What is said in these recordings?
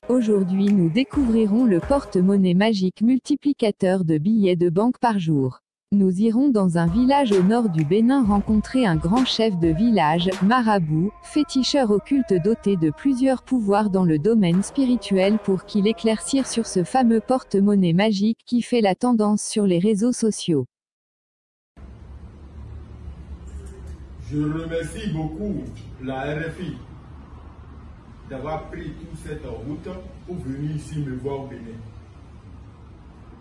Aujourd'hui nous découvrirons le porte-monnaie magique multiplicateur de billets de banque par jour. Nous irons dans un village au nord du Bénin rencontrer un grand chef de village, marabout, féticheur occulte doté de plusieurs pouvoirs dans le domaine spirituel pour qu'il éclaircir sur ce fameux porte-monnaie magique qui fait la tendance sur les réseaux sociaux. Je remercie beaucoup la RFI d'avoir pris toute cette route pour venir ici me voir au Bénin.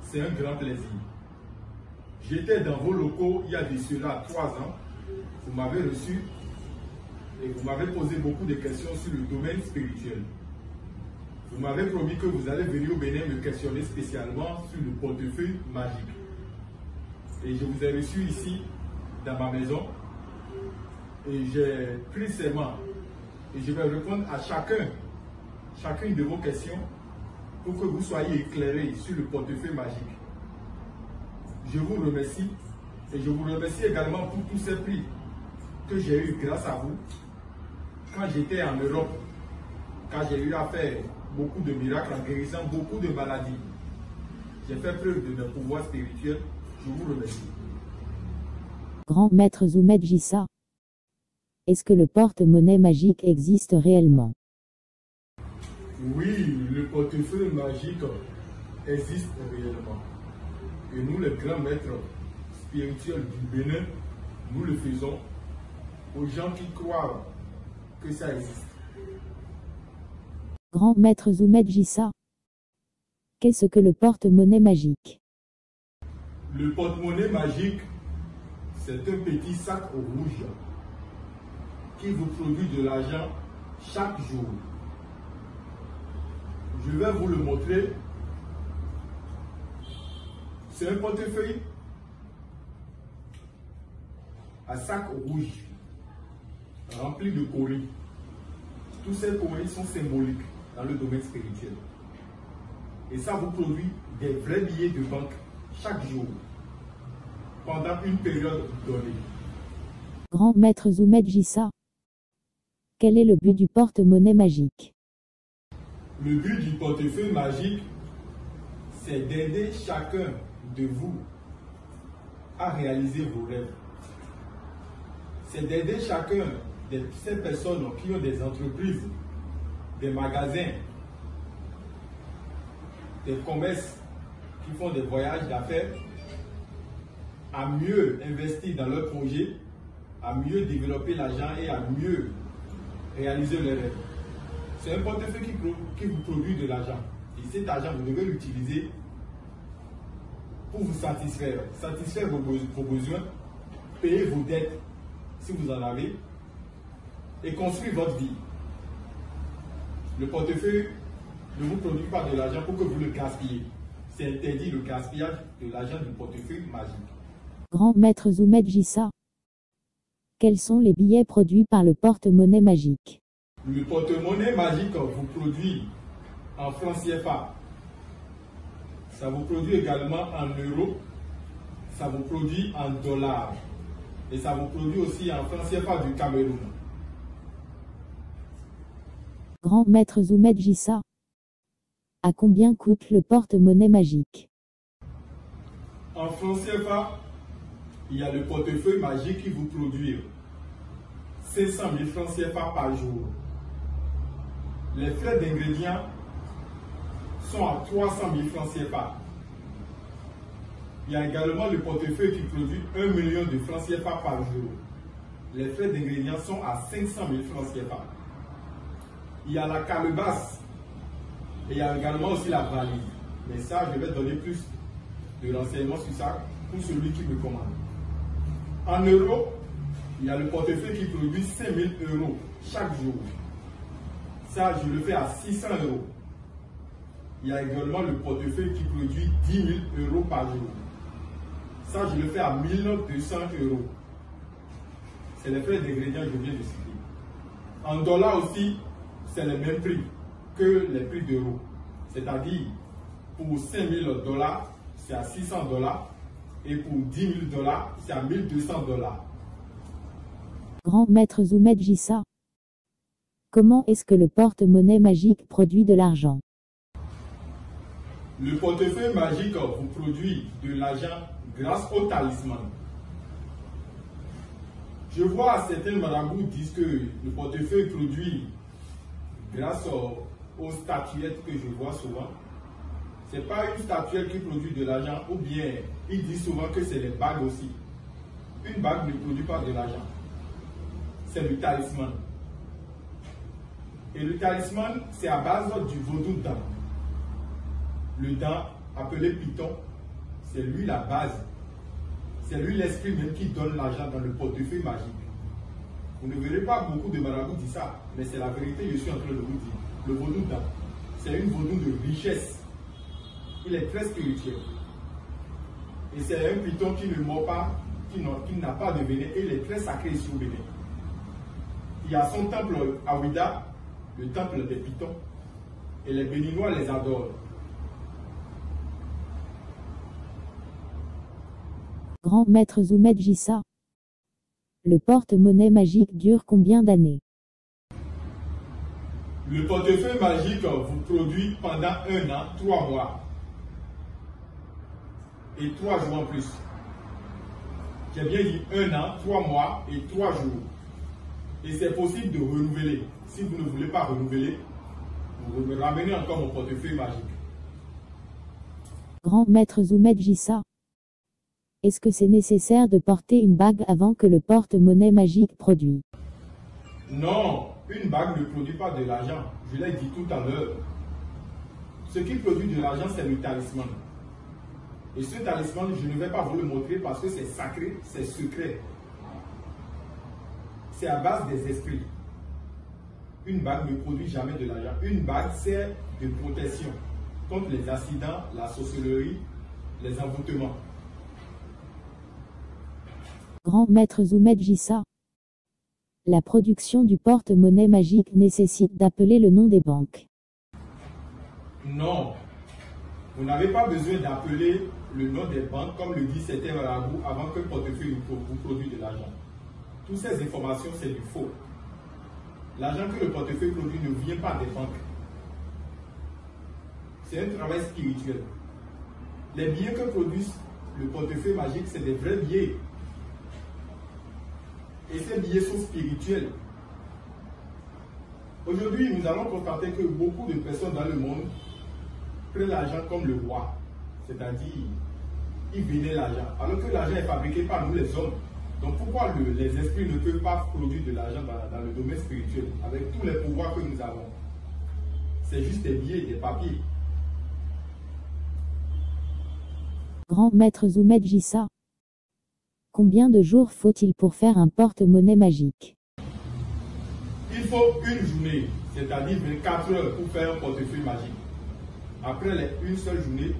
C'est un grand plaisir. J'étais dans vos locaux il y a de cela 3 ans. Vous m'avez reçu et vous m'avez posé beaucoup de questions sur le domaine spirituel. Vous m'avez promis que vous allez venir au Bénin me questionner spécialement sur le portefeuille magique. Et je vous ai reçu ici, dans ma maison, et j'ai pris serment. Et je vais répondre à chacune de vos questions pour que vous soyez éclairés sur le portefeuille magique. Je vous remercie et je vous remercie également pour tous ces prix que j'ai eu grâce à vous quand j'étais en Europe, quand j'ai eu à faire beaucoup de miracles en guérissant beaucoup de maladies. J'ai fait preuve de mes pouvoirs spirituels. Je vous remercie. Grand maître Zoumed Jissa, est-ce que le porte-monnaie magique existe réellement? Oui, le portefeuille magique existe réellement. Et nous, les grands maîtres spirituels du Bénin, nous le faisons aux gens qui croient que ça existe. Grand maître Zoumed Jissa, qu'est-ce que le porte-monnaie magique? Le porte-monnaie magique, c'est un petit sac rouge qui vous produit de l'argent chaque jour. Je vais vous le montrer. C'est un portefeuille à sac rouge rempli de cauris. Tous ces cauris sont symboliques dans le domaine spirituel. Et ça vous produit des vrais billets de banque chaque jour pendant une période donnée. Grand maître Zoumed Jissa, quel est le but du porte-monnaie magique? Le but du portefeuille magique, c'est d'aider chacun de vous à réaliser vos rêves. C'est d'aider chacun de ces personnes qui ont des entreprises, des magasins, des commerces, qui font des voyages d'affaires, à mieux investir dans leurs projets, à mieux développer l'argent et à mieux réaliser leurs rêves. C'est un portefeuille qui vous produit de l'argent. Et cet argent, vous devez l'utiliser pour vous satisfaire vos besoins, payer vos dettes si vous en avez, et construire votre vie. Le portefeuille ne vous produit pas de l'argent pour que vous le gaspillez. C'est interdit le gaspillage de l'argent du portefeuille magique. Grand maître Zoumed Jissa, quels sont les billets produits par le porte-monnaie magique? Le porte-monnaie magique vous produit en francs CFA. Ça vous produit également en euros. Ça vous produit en dollars. Et ça vous produit aussi en francs CFA du Cameroun. Grand maître Zoumed Jissa, à combien coûte le porte-monnaie magique? En francs CFA, il y a le portefeuille magique qui vous produit 500 000 francs CFA par jour. Les frais d'ingrédients sont à 300 000 francs CFA. Il y a également le portefeuille qui produit 1 million de francs CFA par jour. Les frais d'ingrédients sont à 500 000 francs CFA. Il y a la calebasse et il y a également aussi la valise. Mais ça, je vais donner plus de renseignements sur ça pour celui qui me commande. En euros, il y a le portefeuille qui produit 5 000 euros chaque jour. Ça, je le fais à 600 euros. Il y a également le portefeuille qui produit 10 000 euros par jour. Ça, je le fais à 1 200 euros. C'est les frais d'ingrédients que je viens de citer. En dollars aussi, c'est le même prix que les prix d'euros. C'est-à-dire, pour 5 000 dollars, c'est à 600 dollars. Et pour 10 000 dollars, c'est à 1 200 dollars. Grand maître Zoumed Jissa, comment est-ce que le porte-monnaie magique produit de l'argent? Le portefeuille magique vous produit de l'argent grâce au talisman. Je vois certains marabouts disent que le portefeuille produit grâce aux statuettes que je vois souvent. Ce n'est pas une statuette qui produit de l'argent, ou bien ils disent souvent que c'est les bagues aussi. Une bague ne produit pas de l'argent. C'est le talisman. Et le talisman, c'est à base du vaudou dent. Le dent, appelé Python, c'est lui la base. C'est lui l'esprit même qui donne l'argent dans le portefeuille magique. Vous ne verrez pas beaucoup de marabouts dire ça, mais c'est la vérité, je suis en train de vous dire. Le vaudou dent, c'est une vaudou de richesse. Il est très spirituel. Et c'est un python qui ne mord pas, qui n'a pas de venin, et il est très sacré ici au Bénin. Il y a son temple à Ouida, le temple des pythons, et les Béninois les adorent. Grand maître Zoumed Jissa. Le porte-monnaie magique dure combien d'années? Le portefeuille magique vous produit pendant 1 an, 3 mois. Et 3 jours en plus. J'ai bien dit 1 an, 3 mois et 3 jours. Et c'est possible de renouveler. Si vous ne voulez pas renouveler, vous me ramenez encore mon portefeuille magique. Grand maître Zoumed Jissa. Est-ce que c'est nécessaire de porter une bague avant que le porte-monnaie magique produise? Non, une bague ne produit pas de l'argent. Je l'ai dit tout à l'heure. Ce qui produit de l'argent, c'est le talisman. Et ce talisman, je ne vais pas vous le montrer parce que c'est sacré, c'est secret. C'est à base des esprits. Une bague ne produit jamais de l'argent. Une bague sert de protection contre les accidents, la sorcellerie, les envoûtements. Grand maître Zoumed Jissa. La production du porte-monnaie magique nécessite d'appeler le nom des banques. Non, vous n'avez pas besoin d'appeler le nom des banques comme le dit certains marabouts avant que le portefeuille vous produise de l'argent. Toutes ces informations, c'est du faux. L'argent que le portefeuille produit ne vient pas des banques. C'est un travail spirituel. Les billets que produit le portefeuille magique, c'est des vrais billets. Et ces billets sont spirituels. Aujourd'hui, nous allons constater que beaucoup de personnes dans le monde prennent l'argent comme le roi. C'est-à-dire, ils vénèrent l'argent. Alors que l'argent est fabriqué par nous les hommes. Donc pourquoi les esprits ne peuvent pas produire de l'argent dans le domaine spirituel avec tous les pouvoirs que nous avons? C'est juste des billets, des papiers. Grand maître Zoumed Jissa. Combien de jours faut-il pour faire un porte-monnaie magique? Il faut une journée, c'est-à-dire 24 heures pour faire un portefeuille magique. Après une seule journée,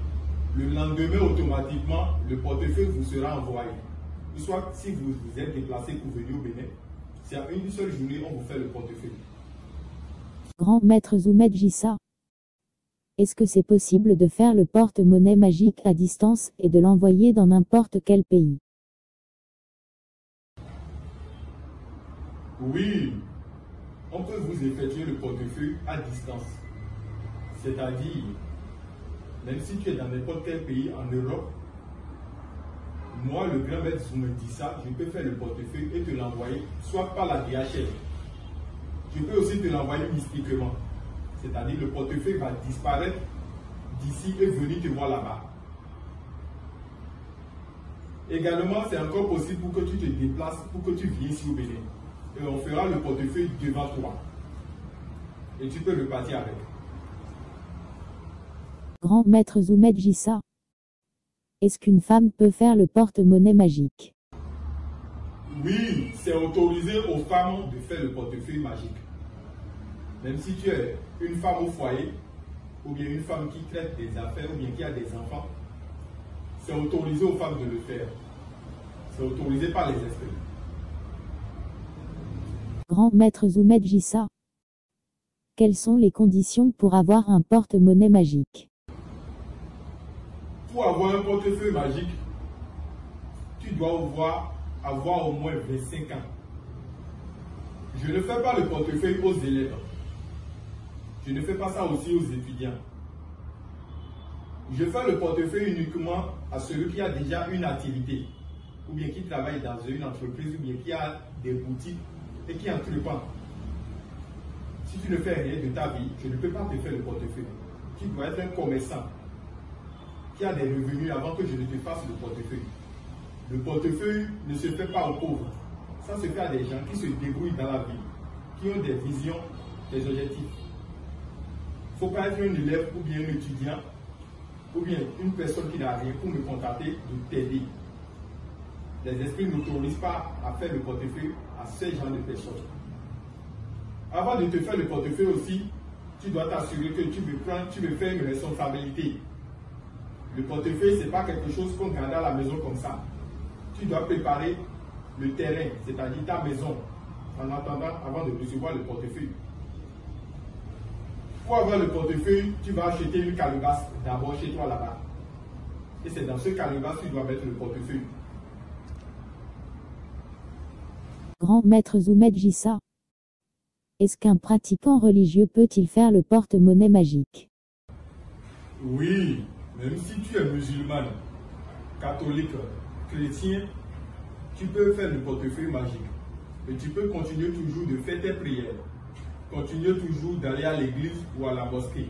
le lendemain automatiquement, le portefeuille vous sera envoyé. Soit si vous vous êtes déplacé pour venir au Bénin, c'est à une seule journée on vous fait le portefeuille. Grand maître Zoumed Jissa. Est-ce que c'est possible de faire le porte-monnaie magique à distance et de l'envoyer dans n'importe quel pays? Oui, on peut vous effectuer le portefeuille à distance. C'est-à-dire, même si tu es dans n'importe quel pays en Europe, moi, le grand maître me dit ça, je peux faire le portefeuille et te l'envoyer, soit par la DHL. Je peux aussi te l'envoyer mystiquement. C'est-à-dire, le portefeuille va disparaître d'ici et venir te voir là-bas. Également, c'est encore possible pour que tu te déplaces, pour que tu viennes ici au Bénin. Et on fera le portefeuille devant toi. Et tu peux repartir avec. Grand maître Zoumed Jissa. Est-ce qu'une femme peut faire le porte-monnaie magique? Oui, c'est autorisé aux femmes de faire le portefeuille magique. Même si tu es une femme au foyer, ou bien une femme qui traite des affaires, ou bien qui a des enfants, c'est autorisé aux femmes de le faire. C'est autorisé par les esprits. Grand maître Zoumed Jissa. Quelles sont les conditions pour avoir un porte-monnaie magique? Pour avoir un portefeuille magique, tu dois avoir au moins 25 ans. Je ne fais pas le portefeuille aux élèves. Je ne fais pas ça aussi aux étudiants. Je fais le portefeuille uniquement à celui qui a déjà une activité, ou bien qui travaille dans une entreprise, ou bien qui a des boutiques et qui entreprend. Si tu ne fais rien de ta vie, je ne peux pas te faire le portefeuille. Tu dois être un commerçant qui a des revenus avant que je ne te fasse le portefeuille. Le portefeuille ne se fait pas aux pauvres. Ça se fait à des gens qui se débrouillent dans la vie, qui ont des visions, des objectifs. Il ne faut pas être un élève ou bien un étudiant ou bien une personne qui n'a rien pour me contacter de t'aider. Les esprits n'autorisent pas à faire le portefeuille à ce genre de personnes. Avant de te faire le portefeuille aussi, tu dois t'assurer que tu veux faire une responsabilité. Le portefeuille, ce n'est pas quelque chose qu'on garde à la maison comme ça. Tu dois préparer le terrain, c'est-à-dire ta maison, en attendant avant de recevoir le portefeuille. Pour avoir le portefeuille, tu vas acheter une calebasse d'abord chez toi là-bas. Et c'est dans ce calebasse que tu dois mettre le portefeuille. Grand maître Zoumed Jissa. Est-ce qu'un pratiquant religieux peut-il faire le porte-monnaie magique? Oui, même si tu es musulman, catholique, chrétien, tu peux faire le portefeuille magique. Et tu peux continuer toujours de faire tes prières. Continuer toujours d'aller à l'église ou à la mosquée.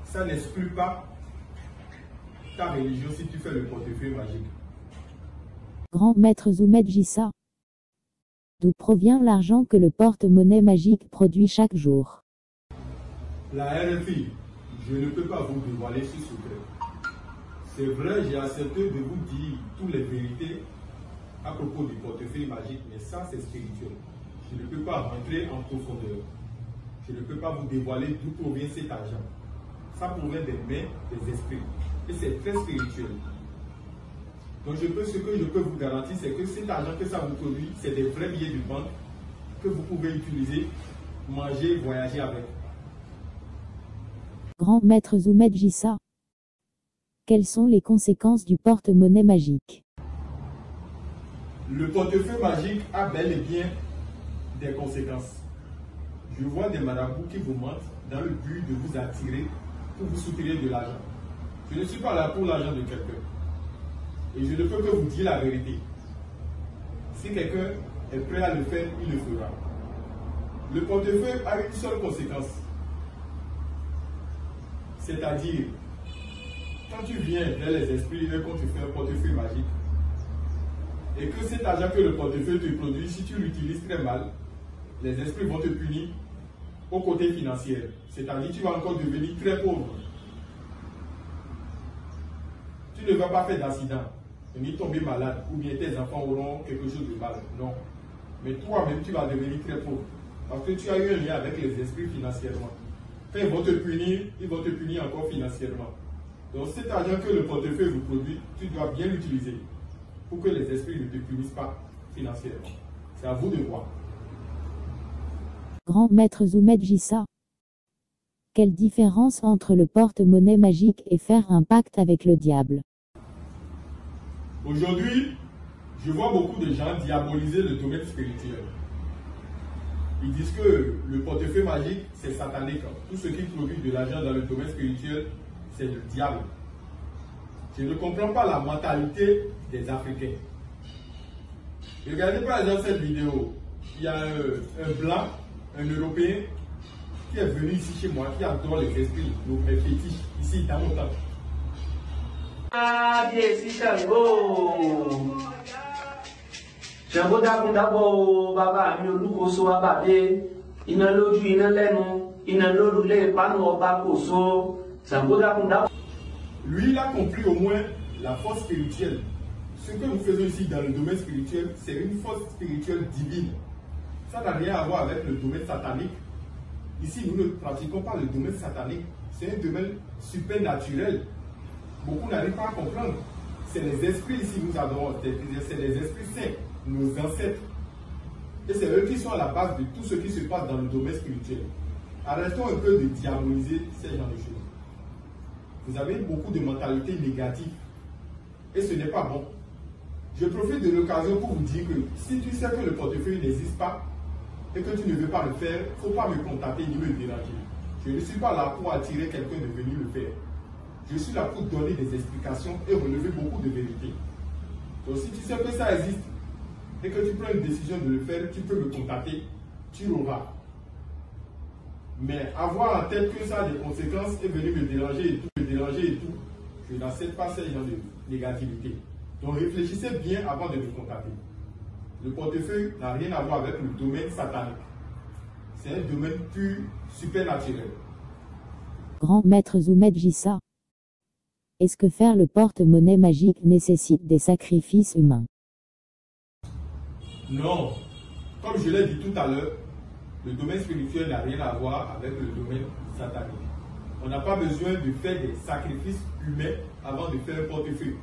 Ça n'exclut pas ta religion si tu fais le portefeuille magique. Grand maître Zoumed Jissa. D'où provient l'argent que le porte-monnaie magique produit chaque jour? La RFI, je ne peux pas vous dévoiler ce secret. C'est vrai, j'ai accepté de vous dire toutes les vérités à propos du portefeuille magique, mais ça c'est spirituel. Je ne peux pas rentrer en profondeur. Je ne peux pas vous dévoiler d'où provient cet argent. Ça provient des mains des esprits. Et c'est très spirituel. Donc ce que je peux vous garantir, c'est que cet argent que ça vous produit, c'est des vrais billets de banque que vous pouvez utiliser, manger, voyager avec. Grand maître Zoumed Jissa. Quelles sont les conséquences du porte-monnaie magique? Le portefeuille magique a bel et bien des conséquences. Je vois des marabouts qui vous mentent dans le but de vous attirer pour vous soutirer de l'argent. Je ne suis pas là pour l'argent de quelqu'un. Et je ne peux que vous dire la vérité. Si quelqu'un est prêt à le faire, il le fera. Le portefeuille a une seule conséquence. C'est-à-dire, quand tu viens vers les esprits et quand tu fais un portefeuille magique, et que cet argent que le portefeuille te produit, si tu l'utilises très mal, les esprits vont te punir au côté financier. C'est-à-dire, tu vas encore devenir très pauvre. Tu ne vas pas faire d'accident, ni tomber malade, ou bien tes enfants auront quelque chose de mal. Non. Mais toi-même, tu vas devenir très pauvre. Parce que tu as eu un lien avec les esprits financièrement. Quand ils vont te punir encore financièrement. Donc cet argent que le portefeuille vous produit, tu dois bien l'utiliser pour que les esprits ne te punissent pas financièrement. C'est à vous de voir. Grand maître Zoumed Jissa. Quelle différence entre le porte-monnaie magique et faire un pacte avec le diable? Aujourd'hui, je vois beaucoup de gens diaboliser le domaine spirituel. Ils disent que le portefeuille magique, c'est satanique. Tout ce qui produit de l'argent dans le domaine spirituel, c'est le diable. Je ne comprends pas la mentalité des Africains. Regardez par exemple cette vidéo. Il y a un blanc, un Européen, qui est venu ici chez moi, qui adore les esprits, les fétiches, ici dans mon temps. Ah, bien, si Chango. Chango d'abo, baba, mi olukoso abade. Ina loju, ina lenu, ina lolule, panu oba koso. Chango d'abo. Lui, il a compris au moins la force spirituelle. Ce que nous faisons ici dans le domaine spirituel, c'est une force spirituelle divine. Ça n'a rien à voir avec le domaine satanique. Ici, nous ne pratiquons pas le domaine satanique. C'est un domaine supernaturel. Beaucoup n'arrivent pas à comprendre. C'est les esprits ici, nous adorons. C'est les esprits saints, nos ancêtres. Et c'est eux qui sont à la base de tout ce qui se passe dans le domaine spirituel. Arrêtons un peu de diaboliser ces genres de choses. Vous avez beaucoup de mentalités négatives. Et ce n'est pas bon. Je profite de l'occasion pour vous dire que si tu sais que le portefeuille n'existe pas et que tu ne veux pas le faire, il ne faut pas me contacter ni me déranger. Je ne suis pas là pour attirer quelqu'un de venir le faire. Je suis là pour donner des explications et relever beaucoup de vérités. Donc si tu sais que ça existe et que tu prends une décision de le faire, tu peux me contacter, tu l'auras. Mais avoir en tête que ça a des conséquences et venir me déranger et tout, je n'accepte pas ce genre de négativité. Donc réfléchissez bien avant de me contacter. Le portefeuille n'a rien à voir avec le domaine satanique. C'est un domaine pur, supernaturel. Grand maître Zoumed Jissa. Est-ce que faire le porte-monnaie magique nécessite des sacrifices humains? Non. Comme je l'ai dit tout à l'heure, le domaine spirituel n'a rien à voir avec le domaine satanique. On n'a pas besoin de faire des sacrifices humains avant de faire un portefeuille.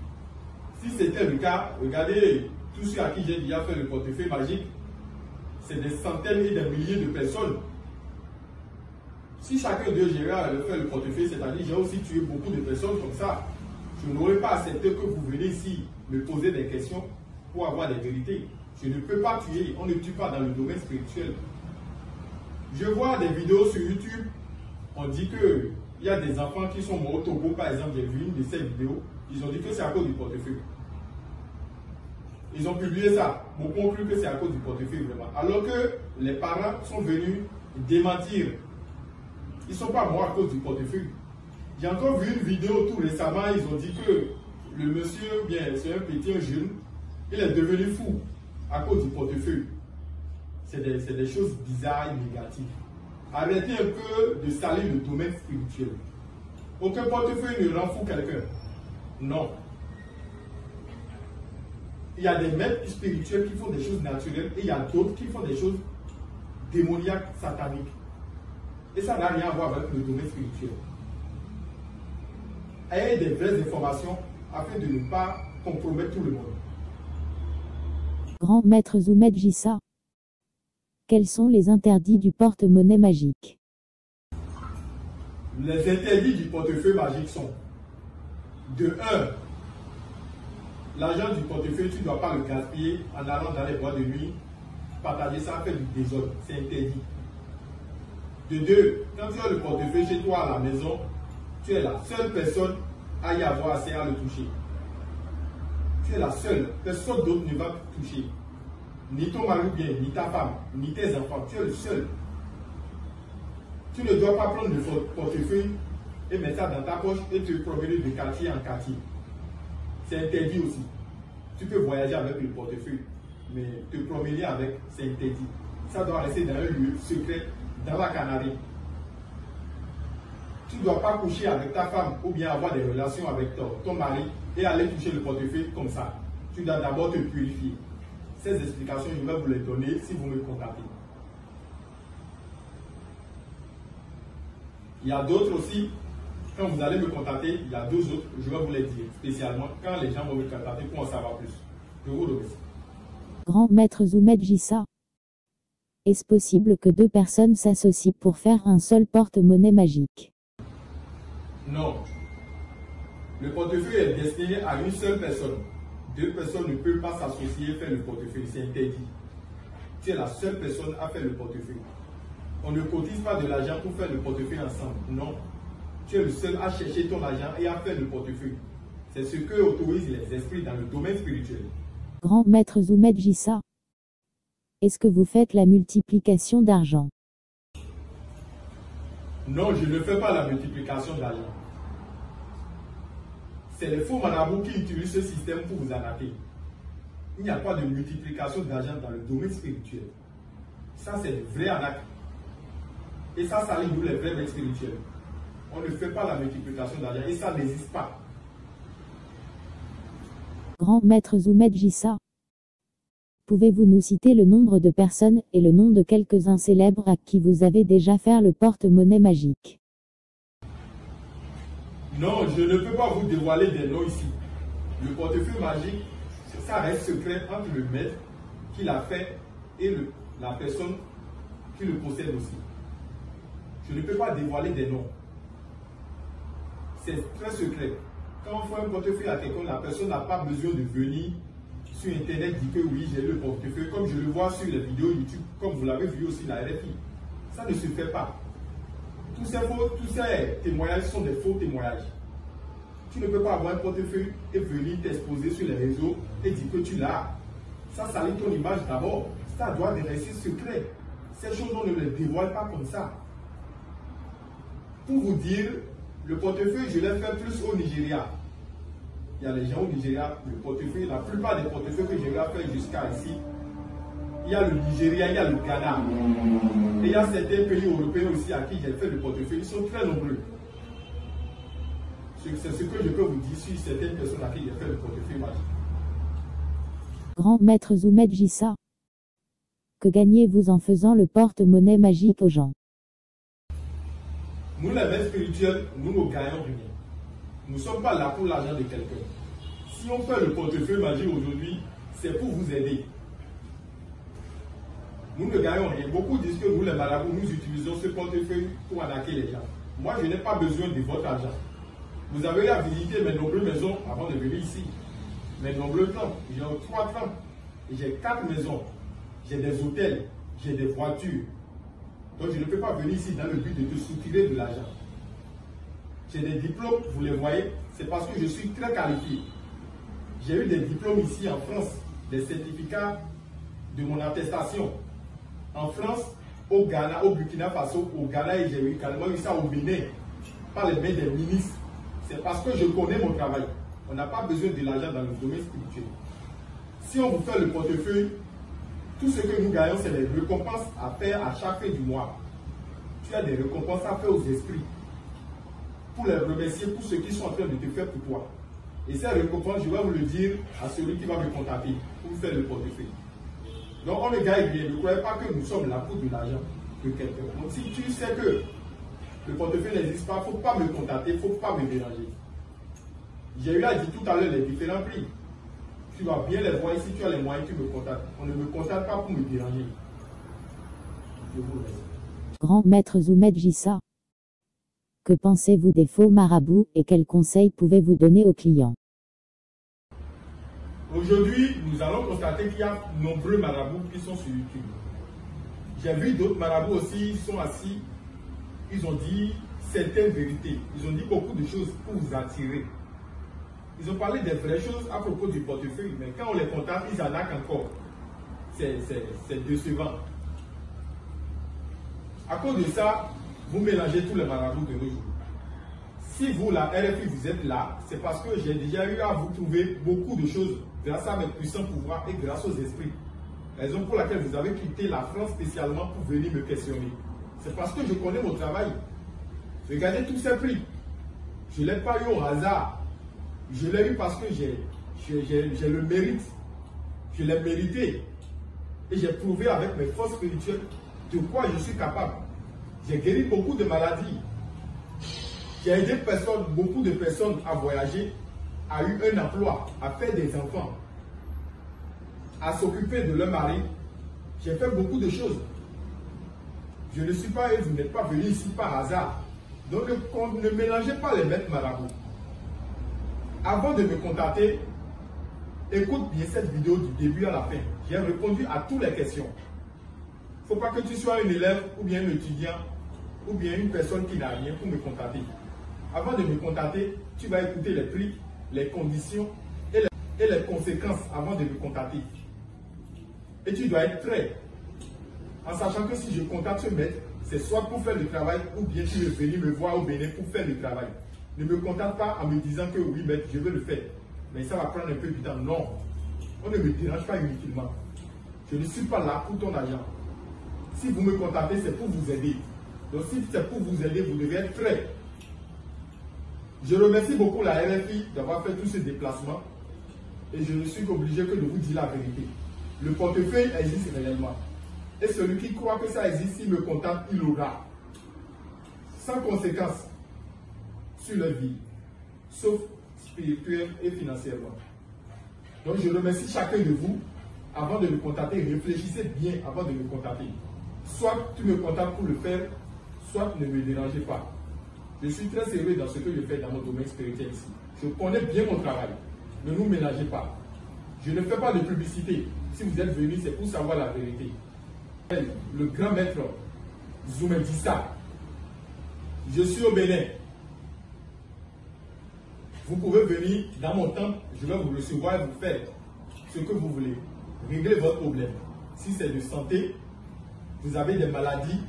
Si c'était le cas, regardez tous ceux à qui j'ai déjà fait le portefeuille magique, c'est des centaines et des milliers de personnes. Si chacun d'eux gérait fait le portefeuille, c'est-à-dire j'ai aussi tué beaucoup de personnes comme ça, je n'aurais pas accepté que vous venez ici me poser des questions pour avoir des vérités. Je ne peux pas tuer, on ne tue pas dans le domaine spirituel. Je vois des vidéos sur YouTube, on dit qu'il y a des enfants qui sont morts au Togo, par exemple, j'ai vu une de ces vidéos, ils ont dit que c'est à cause du portefeuille. Ils ont publié ça, beaucoup ont cru que c'est à cause du portefeuille vraiment. Alors que les parents sont venus démentir. Ils ne sont pas morts à cause du portefeuille. J'ai encore vu une vidéo tout récemment, ils ont dit que le monsieur, bien, c'est un petit, un jeune, il est devenu fou à cause du portefeuille. C'est des choses bizarres et négatives. Arrêtez un peu de salir le domaine spirituel. Aucun portefeuille ne rend fou quelqu'un. Non. Il y a des maîtres spirituels qui font des choses naturelles et il y a d'autres qui font des choses démoniaques, sataniques. Et ça n'a rien à voir avec le domaine spirituel. Ayez des vraies informations afin de ne pas compromettre tout le monde. Grand maître Zoumed Jissa. Quels sont les interdits du porte-monnaie magique? Les interdits du portefeuille magique sont: de 1, l'argent du portefeuille, tu ne dois pas le gaspiller en allant dans les boîtes de nuit, partager ça, faire du désordre, c'est interdit. De 2, quand tu as le portefeuille chez toi à la maison, tu es la seule personne à y avoir assez à le toucher. Tu es la seule, personne d'autre ne va toucher. Ni ton mari bien, ni ta femme, ni tes enfants, tu es le seul. Tu ne dois pas prendre le portefeuille et mettre ça dans ta poche et te promener de quartier en quartier. C'est interdit aussi. Tu peux voyager avec le portefeuille, mais te promener avec, c'est interdit. Ça doit rester dans un lieu secret, dans la Canarie. Tu ne dois pas coucher avec ta femme ou bien avoir des relations avec ton mari et aller toucher le portefeuille comme ça. Tu dois d'abord te purifier. Ces explications, je vais vous les donner si vous me contactez. Il y a d'autres aussi, quand vous allez me contacter, il y a deux autres, je vais vous les dire spécialement quand les gens vont me contacter pour en savoir plus. Je vous remercie. Grand maître Zoumed Jissa. Est-ce possible que deux personnes s'associent pour faire un seul porte-monnaie magique? Non. Le portefeuille est destiné à une seule personne. Deux personnes ne peuvent pas s'associer et faire le portefeuille, c'est interdit. Tu es la seule personne à faire le portefeuille. On ne cotise pas de l'argent pour faire le portefeuille ensemble. Non. Tu es le seul à chercher ton argent et à faire le portefeuille. C'est ce que autorisent les esprits dans le domaine spirituel. Grand maître Zoumed Jissa. Est-ce que vous faites la multiplication d'argent? Non, je ne fais pas la multiplication d'argent. C'est les faux marabouts qui utilisent ce système pour vous arnaquer. Il n'y a pas de multiplication d'argent dans le domaine spirituel. Ça, c'est de vraies arnaques. Et ça salit nous les vrais maîtres spirituels. On ne fait pas la multiplication d'argent et ça n'existe pas. Grand maître Zoumed Jissa. Pouvez-vous nous citer le nombre de personnes et le nom de quelques-uns célèbres à qui vous avez déjà fait le porte-monnaie magique? Non, je ne peux pas vous dévoiler des noms ici. Le portefeuille magique, ça reste secret entre le maître qui l'a fait et la personne qui le possède aussi. Je ne peux pas dévoiler des noms. C'est très secret. Quand on fait un portefeuille à quelqu'un, la personne n'a pas besoin de venir sur Internet dire que oui, j'ai le portefeuille, comme je le vois sur les vidéos YouTube, comme vous l'avez vu aussi la RFI. Ça ne se fait pas. Tous ces témoignages sont des faux témoignages. Tu ne peux pas avoir un portefeuille et venir t'exposer sur les réseaux et dire que tu l'as. Ça salit ton image d'abord. Ça doit rester secret. Ces choses, on ne les dévoile pas comme ça. Pour vous dire, le portefeuille, je l'ai fait plus au Nigeria. Il y a les gens au Nigeria, le portefeuille, la plupart des portefeuilles que j'ai fait jusqu'à ici, il y a le Nigeria, il y a le Ghana. Et il y a certains pays européens aussi à qui j'ai fait le portefeuille. Ils sont très nombreux. C'est ce que je peux vous dire sur certaines personnes à qui j'ai fait le portefeuille magique. Grand maître Zoumed Jissa. Que gagnez-vous en faisant le porte-monnaie magique aux gens? Nous, les maîtres spirituels, nous ne gagnons rien. Nous ne sommes pas là pour l'argent de quelqu'un. Si on fait le portefeuille magique aujourd'hui, c'est pour vous aider. Nous ne gagnons rien. Beaucoup disent que nous, les marabouts, nous utilisons ce portefeuille pour arnaquer les gens. Moi, je n'ai pas besoin de votre argent. Vous avez à visiter mes nombreuses maisons avant de venir ici. Mes nombreux temples. J'ai 3 temples. J'ai 4 maisons. J'ai des hôtels. J'ai des voitures. Donc, je ne peux pas venir ici dans le but de te soutirer de l'argent. J'ai des diplômes, vous les voyez, c'est parce que je suis très qualifié. J'ai eu des diplômes ici en France, des certificats de mon attestation. En France, au Ghana, au Burkina Faso, au Ghana, et j'ai eu également eu ça au Bénin, par les mains des ministres. C'est parce que je connais mon travail. On n'a pas besoin de l'argent dans le domaine spirituel. Si on vous fait le portefeuille, tout ce que nous gagnons, c'est des récompenses à faire à chaque fin du mois. Tu as des récompenses à faire aux esprits pour les remercier pour ce qu'ils sont en train de te faire pour toi. Et ces récompenses, je vais vous le dire à celui qui va me contacter pour vous faire le portefeuille. Donc on ne gagne rien. Ne croyez pas que nous sommes là pour de l'argent de quelqu'un. Donc si tu sais que le portefeuille n'existe pas, il ne faut pas me contacter, il ne faut pas me déranger. J'ai eu à dire tout à l'heure les différents prix. Tu vas bien les voir. Si tu as les moyens, tu me contactes. On ne me contacte pas pour me déranger. Je vous remercie. Grand maître Zoumed Jissa. Que pensez-vous des faux marabouts et quels conseils pouvez-vous donner aux clients? Aujourd'hui, nous allons constater qu'il y a nombreux marabouts qui sont sur YouTube. J'ai vu d'autres marabouts aussi, ils sont assis, ils ont dit certaines vérités. Ils ont dit beaucoup de choses pour vous attirer. Ils ont parlé des vraies choses à propos du portefeuille, mais quand on les contacte, ils arnaquent encore. C'est décevant. À cause de ça, vous mélangez tous les marabouts de nos jours. Si vous, la RFI, vous êtes là, c'est parce que j'ai déjà eu à vous trouver beaucoup de choses grâce à mes puissants pouvoirs et grâce aux esprits. Raison pour laquelle vous avez quitté la France spécialement pour venir me questionner. C'est parce que je connais mon travail. Regardez tous ces prix. Je ne l'ai pas eu au hasard. Je l'ai eu parce que j'ai le mérite. Je l'ai mérité. Et j'ai prouvé avec mes forces spirituelles de quoi je suis capable. J'ai guéri beaucoup de maladies. J'ai aidé beaucoup de personnes à voyager, à eu un emploi, à faire des enfants, à s'occuper de leur mari. J'ai fait beaucoup de choses. Je ne suis pas, vous n'êtes pas venu ici par hasard. Donc ne mélangez pas les maîtres marabouts. Avant de me contacter, écoute bien cette vidéo du début à la fin. J'ai répondu à toutes les questions. Il ne faut pas que tu sois un élève ou bien un étudiant ou bien une personne qui n'a rien pour me contacter. Avant de me contacter, tu vas écouter les prix, les conditions et les conséquences avant de me contacter. Et tu dois être prêt. En sachant que si je contacte ce maître, c'est soit pour faire le travail ou bien tu veux venir me voir au Bénin pour faire le travail. Ne me contacte pas en me disant que oui, maître, je veux le faire. Mais ça va prendre un peu de temps. Non. On ne me dérange pas inutilement. Je ne suis pas là pour ton argent. Si vous me contactez, c'est pour vous aider. Donc si c'est pour vous aider, vous devez être prêt. Je remercie beaucoup la RFI d'avoir fait tous ces déplacements et je ne suis obligé que de vous dire la vérité. Le portefeuille existe réellement. Et celui qui croit que ça existe, s'il me contacte, il l'aura. Sans conséquence sur leur vie, sauf spirituelle et financièrement. Donc je remercie chacun de vous. Avant de me contacter, réfléchissez bien avant de me contacter. Soit tu me contactes pour le faire, soit ne me dérangez pas. Je suis très sérieux dans ce que je fais dans mon domaine spirituel ici. Je connais bien mon travail. Ne nous ménagez pas. Je ne fais pas de publicité. Si vous êtes venus, c'est pour savoir la vérité. Le grand maître Zoumed Jissa. Je suis au Bénin. Vous pouvez venir dans mon temple, je vais vous recevoir et vous faire ce que vous voulez. Régler votre problème. Si c'est de santé, vous avez des maladies,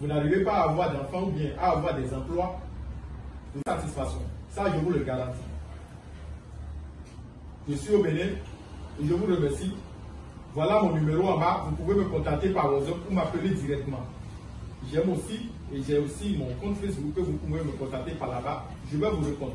vous n'arrivez pas à avoir d'enfants ou bien à avoir des emplois de satisfaction. Ça, je vous le garantis. Je suis au Bénin et je vous remercie. Voilà mon numéro en bas. Vous pouvez me contacter par WhatsApp ou m'appeler directement. J'aime aussi et j'ai aussi mon compte Facebook que vous pouvez me contacter par là-bas. Je vais vous répondre.